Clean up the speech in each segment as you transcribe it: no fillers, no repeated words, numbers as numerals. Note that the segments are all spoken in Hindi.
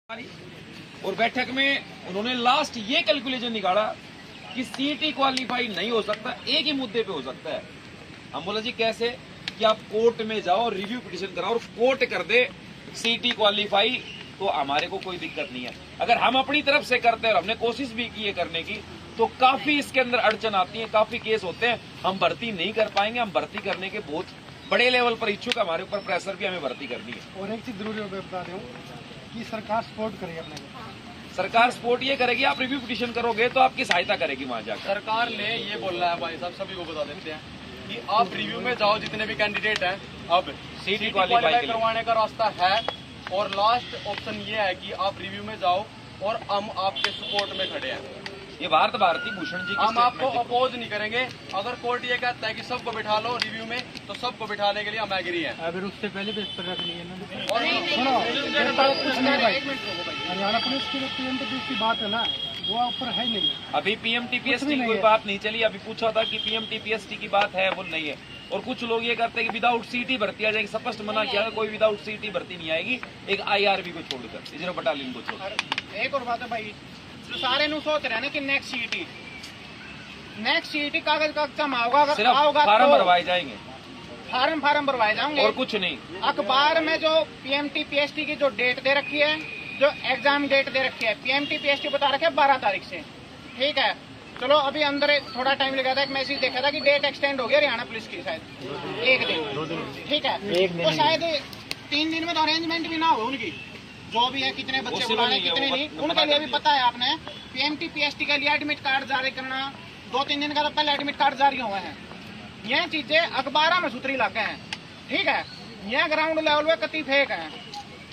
और बैठक में उन्होंने लास्ट ये कैलकुलेशन निकाला कि सीटी क्वालिफाई नहीं हो सकता, एक ही मुद्दे पे हो सकता है। हम बोले जी कैसे, कि आप कोर्ट में जाओ, रिव्यू पिटीशन कराओ और कोर्ट कर दे सीटी क्वालिफाई, तो हमारे को कोई दिक्कत नहीं है। अगर हम अपनी तरफ से करते हैं और हमने कोशिश भी की है करने की, तो काफी इसके अंदर अड़चन आती है, काफी केस होते हैं, हम भर्ती नहीं कर पाएंगे। हम भर्ती करने के बहुत बड़े लेवल पर इच्छुक, हमारे ऊपर प्रेशर भी, हमें भर्ती करनी है। और एक चीज जरूरी बता रहा हूँ कि सरकार सपोर्ट करेगी अपने को। सरकार सपोर्ट ये करेगी, आप रिव्यू पिटीशन करोगे तो आपकी सहायता करेगी वहां जाकर। सरकार ने ये बोलना है भाई साहब, सभी को बता देते हैं कि आप रिव्यू में जाओ, जितने भी कैंडिडेट हैं, अब सीटी क्वालिफाई करवाने का रास्ता है। और लास्ट ऑप्शन ये है कि आप रिव्यू में जाओ और हम आपके सपोर्ट में खड़े हैं। ये भारती भूषण जी, हम आपको अपोज नहीं करेंगे। अगर कोर्ट ये कहता है कि सबको बिठा लो रिव्यू में, तो सबको बिठाने के लिए हम एग्री हैं। अगर उससे पहले पेज पर रख लिए ना। और सुनो, कुछ नहीं भाई, हरियाणा पुलिस की पीएमटीपीएस की बात है ना, वो ऊपर है नहीं। अभी पीएमटीपीएसटी की कोई बात नहीं चली। अभी पूछा था कि पीएमटीपीएसटी की बात है, वो नहीं है। और कुछ लोग ये करते हैं कि विदाउट सीटी भर्ती आ जाएगी। स्पष्ट मना किया, कोई विदाउट सीटी भर्ती नहीं आएगी, एक आईआरबी को छोड़कर, रिजर्व बटालियन को छोड़कर। एक और बात है भाई, तो सारे नु सोच रहे हैं ना कि नेक्स्ट सीटी कागज का जमा होगा, अगर सिर्फ होगा फार्म तो भरवाए जाएंगे, फार्म भरवाए जाएंगे और कुछ नहीं। अखबार में जो पीएमटीपीएसटी की जो डेट दे रखी है, जो एग्जाम डेट दे रखी है, पीएमटीपीएसटी बता रखे 12 तारीख से, ठीक है। चलो अभी अंदर थोड़ा टाइम लगा था, एक मैसेज देखा था कि डेट एक्सटेंड हो गई हरियाणा पुलिस की, शायद एक दिन, ठीक है। तो शायद 3 दिन में तो अरेंजमेंट भी ना हो उनकी, जो भी है, कितने बच्चे बुलाने कितने नहीं, उनके लिए भी पता है आपने। पीएमटीपीएसटी के लिए एडमिट कार्ड जारी करना, 2-3 दिन का तो पहले एडमिट कार्ड जारी हुए हैं। यह चीजें अखबार में सूत्री लाके हैं, ठीक है। यह ग्राउंड लेवल पे कति फेक है,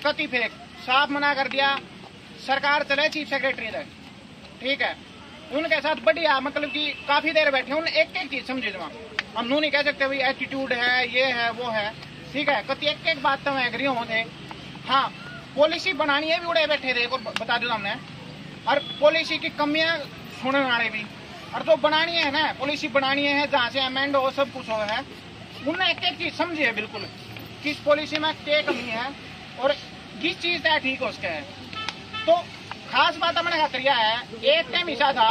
कति फेक साफ मना कर दिया। सरकार चले चीफ सेक्रेटरी तक, ठीक है, उनके साथ बढ़िया, मतलब कि काफी देर बैठे, उन एक चीज समझे जमा। हम नू नहीं कह सकते भाई एटीट्यूड है, ये है, वो है, ठीक है। कति एक बात तो एग्री हो थे। हाँ, पॉलिसी बनानी है भी उड़े बैठे थे, और बता दो हमने, और पॉलिसी की कमियां सुनने वाले भी, और जो बनानी है ना, पॉलिसी बनानी है जहाँ से अमेंड हो, सब कुछ हो है, उनने एक चीज समझी है बिल्कुल कि इस पॉलिसी में क्या कमी है और किस चीज है ठीक है उसके है। तो खास बात हमने क्या किया है, एक टाइम ऐसा था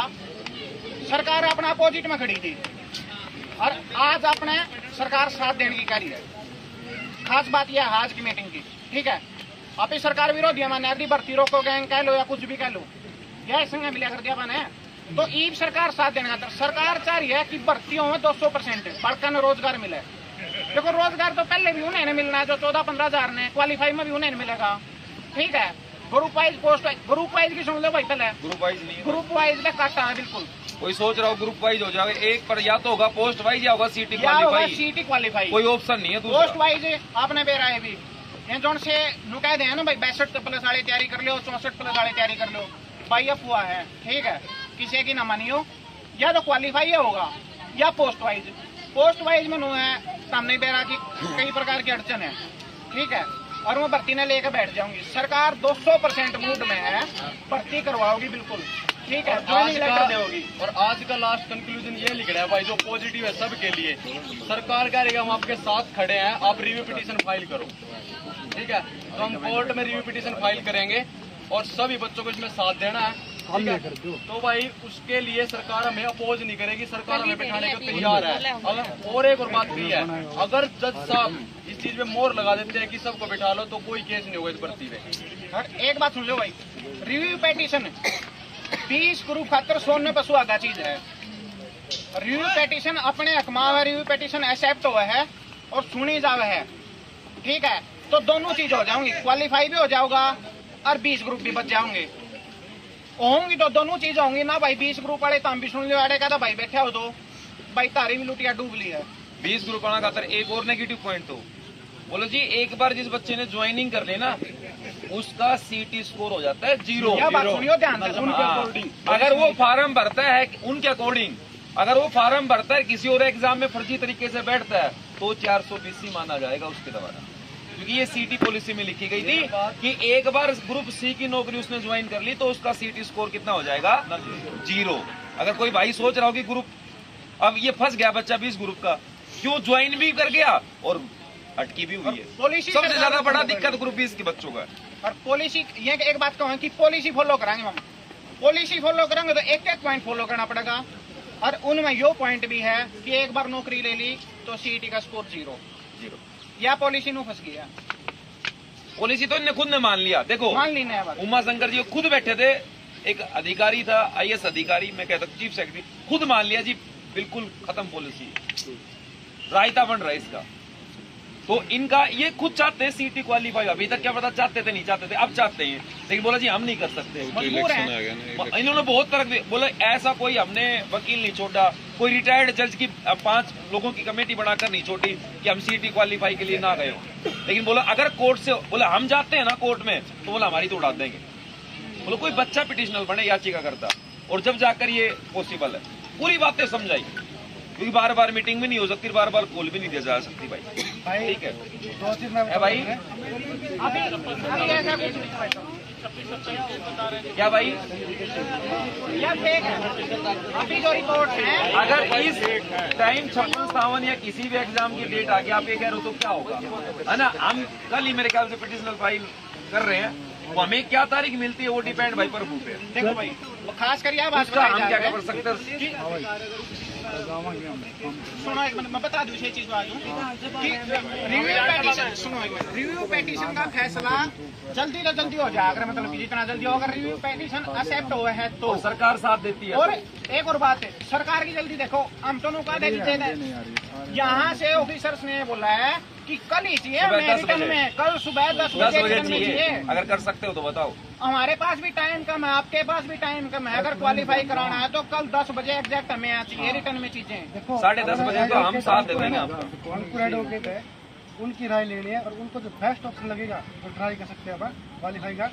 सरकार अपना अपोजिट में खड़ी थी, और आज अपने सरकार साथ देने की करी है। खास बात यह है आज की मीटिंग की, ठीक है। आप इस सरकार विरोधी है, मैंने भर्ती रोको गैंग कह लो या कुछ भी कह लो, यह संग मिला कर दिया मैंने। तो ईब सरकार साथ देने का, सरकार चाह रही है कि भर्तियों में 200% बढ़कर रोजगार मिले। देखो रोजगार तो पहले भी उन्हें मिलना है, जो 14-15 हजार ने क्वालिफाई में भी उन्हें मिलेगा, ठीक है। Group wise post, group wise की सुन लो भाई, पहले ग्रुप वाइज नहीं, ग्रुप वाइज का काटा है बिल्कुल। कोई सोच रहा हो ग्रुप वाइज हो जाएगा, एक पर या तो होगा पोस्ट वाइज या होगा सीटी क्वालिफाई, कोई ऑप्शन नहीं है दूसरा। पोस्ट वाइज आपने बेरा है भी, ये जोन से नु कह दे ना भाई 62+ वाली तैयारी कर लो, 64+ वाली तैयारी कर लो, भाई अब हुआ है, ठीक है। किसी की ना मानियो, या तो क्वालिफाई होगा या पोस्ट वाइज। पोस्ट वाइज में नु है सामने बेरा की कई प्रकार की अड़चन है, ठीक है, और मैं भर्ती ने लेकर बैठ जाऊंगी। सरकार 200% मूड में है, भर्ती करवाओगी बिल्कुल, ठीक है, और आज का लास्ट कंक्लूजन ये लिख रहा है भाई, जो पॉजिटिव है सबके लिए। सरकार कह रही है हम आपके साथ खड़े हैं, आप रिव्यू पिटीशन फाइल करो, ठीक है। तो हम कोर्ट में रिव्यू पिटीशन फाइल करेंगे और सभी बच्चों को इसमें साथ देना है, ठीक है। तो भाई उसके लिए सरकार हमें अपोज नहीं करेगी, सरकार हमें बिठाने को तैयार है। और एक और बात भी है, अगर जज साहब इस चीज में मोहर लगा देते हैं कि सबको बिठा लो, तो कोई केस नहीं होगा इस भर्ती में। और एक बात सुन लो भाई, रिव्यू पिटीशन 20 ग्रुप खातर सोने पर सुहागा चीज है। रिव्यू पिटीशन अपने अकमा में रिव्यू पिटीशन एक्सेप्ट हुआ है और सुनी जावे है, ठीक है। तो दोनों चीज हो जाएंगी, क्वालिफाई भी हो जाओगा और 20 ग्रुप भी बच जाओगे, होंगी तो दोनों चीज होंगी ना भाई। 20 ग्रुप वाले तम भी सुन लो, अरे कहता भाई बैठे हो तो भाई तारी भी लुटिया डूब ली है। 20 ग्रुप आना खातर एक और नेगेटिव पॉइंट तो बोलो जी, एक बार जिस बच्चे ने ज्वाइनिंग कर लेना, उसका सीटी स्कोर हो जाता है 0। सुनियो ध्यान से, अगर वो फार्म भरता है उनके अकॉर्डिंग, अगर वो फार्म भरता है किसी और एग्जाम में फर्जी तरीके से बैठता है, तो 420 माना जाएगा उसके द्वारा, क्योंकि ये सीटी पॉलिसी में लिखी गई थी कि एक बार ग्रुप सी की नौकरी उसने ज्वाइन कर ली तो उसका सीटी स्कोर कितना हो जाएगा, 0। अगर कोई भाई सोच रहा हो कि ग्रुप, अब ये फंस गया बच्चा 20 ग्रुप का, क्यों ज्वाइन भी कर गया और अटकी भी हुई है। सबसे ज्यादा बड़ा दिक्कत ग्रुप 20 के बच्चों का। और पॉलिसी ये एक बात कहूँ कि पॉलिसी फॉलो कराएंगे हम, पॉलिसी फॉलो करेंगे तो एक एक पॉइंट फॉलो करना पड़ेगा। और उनमें यो पॉइंट भी है कि एक बार नौकरी ले ली तो सीईटी का स्कोर 0 या पॉलिसी नु फंस गया। पॉलिसी तो इनने खुद ने मान लिया। देखो मान ली ना बात। उमा शंकर जी खुद बैठे थे, एक अधिकारी था आईएएस अधिकारी, मैं कहता चीफ सेक्रेटरी, खुद मान लिया जी बिल्कुल खत्म पॉलिसी, रायता बन रहा है इसका। तो इनका ये खुद चाहते हैं सीटी क्वालिफाई, अभी तक क्या पता चाहते थे नहीं चाहते थे, अब चाहते हैं, लेकिन बोला जी हम नहीं कर सकते, मजबूर हैं। इन्होंने बहुत तरह दिए, बोला ऐसा कोई हमने वकील नहीं छोड़ा, कोई रिटायर्ड जज की 5 लोगों की कमेटी बनाकर नहीं छोड़ी कि हम सीटी क्वालिफाई के लिए ना गए हो। लेकिन बोला अगर कोर्ट से बोला हम जाते हैं ना कोर्ट में, तो बोला हमारी तो उड़ा देंगे। बोला कोई बच्चा पिटिशनर बने याचिका करता, और जब जाकर ये पॉसिबल है, पूरी बातें समझाई, क्योंकि बार बार मीटिंग भी नहीं हो सकती, बार बार कॉल भी नहीं दिया जा सकती भाई। ठीक है 2 चीज मैं है भाई, अभी ऐसा कुछ नहीं भाई साहब। क्या भाई, या फेक है अभी जो रिपोर्ट है। अगर इस टाइम 56 या किसी भी एग्जाम की डेट आके आप ये कह रहे हो तो क्या होगा, है ना। हम कल ही मेरे ख्याल से पिटिशनल फाइल कर रहे हैं, वो हमें क्या तारीख मिलती है वो डिपेंड भाई पर पे। देखो भाई खास कर यह बात उसका बताई हम जा क्या रही कर है सकते हैं। सुनो एक मिनट मैं बता दूं ये चीज बात कि रिव्यू पेटिशन, सुनो एक मिनट, रिव्यू पेटिशन का फैसला जल्दी से जल्दी हो जाए, अगर मतलब कि जितना जल्दी हो, अगर रिव्यू पेटिशन एक्सेप्ट हुए है तो और सरकार साथ देती है। और एक और बात है, सरकार की जल्दी देखो, हम दोनों का यहाँ से ऑफिसर्स ने बोला है कि कल ही चाहिए, सुबह 10 रिटर्न बजे। में कल सुबह 10 10 बजे बजे रिटर्न में चाहिए, चाहिए। अगर कर सकते हो तो बताओ। हमारे पास भी टाइम कम है, आपके पास भी टाइम कम है, अगर क्वालिफाई कराना है तो कल 10 बजे एग्जैक्ट हमें यहाँ चाहिए रिटर्न में चीजें। देखो 10:30 बजे तो हम साथ दे देंगे आपको। अंकुर एडवोकेट है, उनकी राय लेनी है और उनको जो बेस्ट ऑप्शन लगेगा वो ट्राई कर सकते हैं अपन क्वालिफाई का।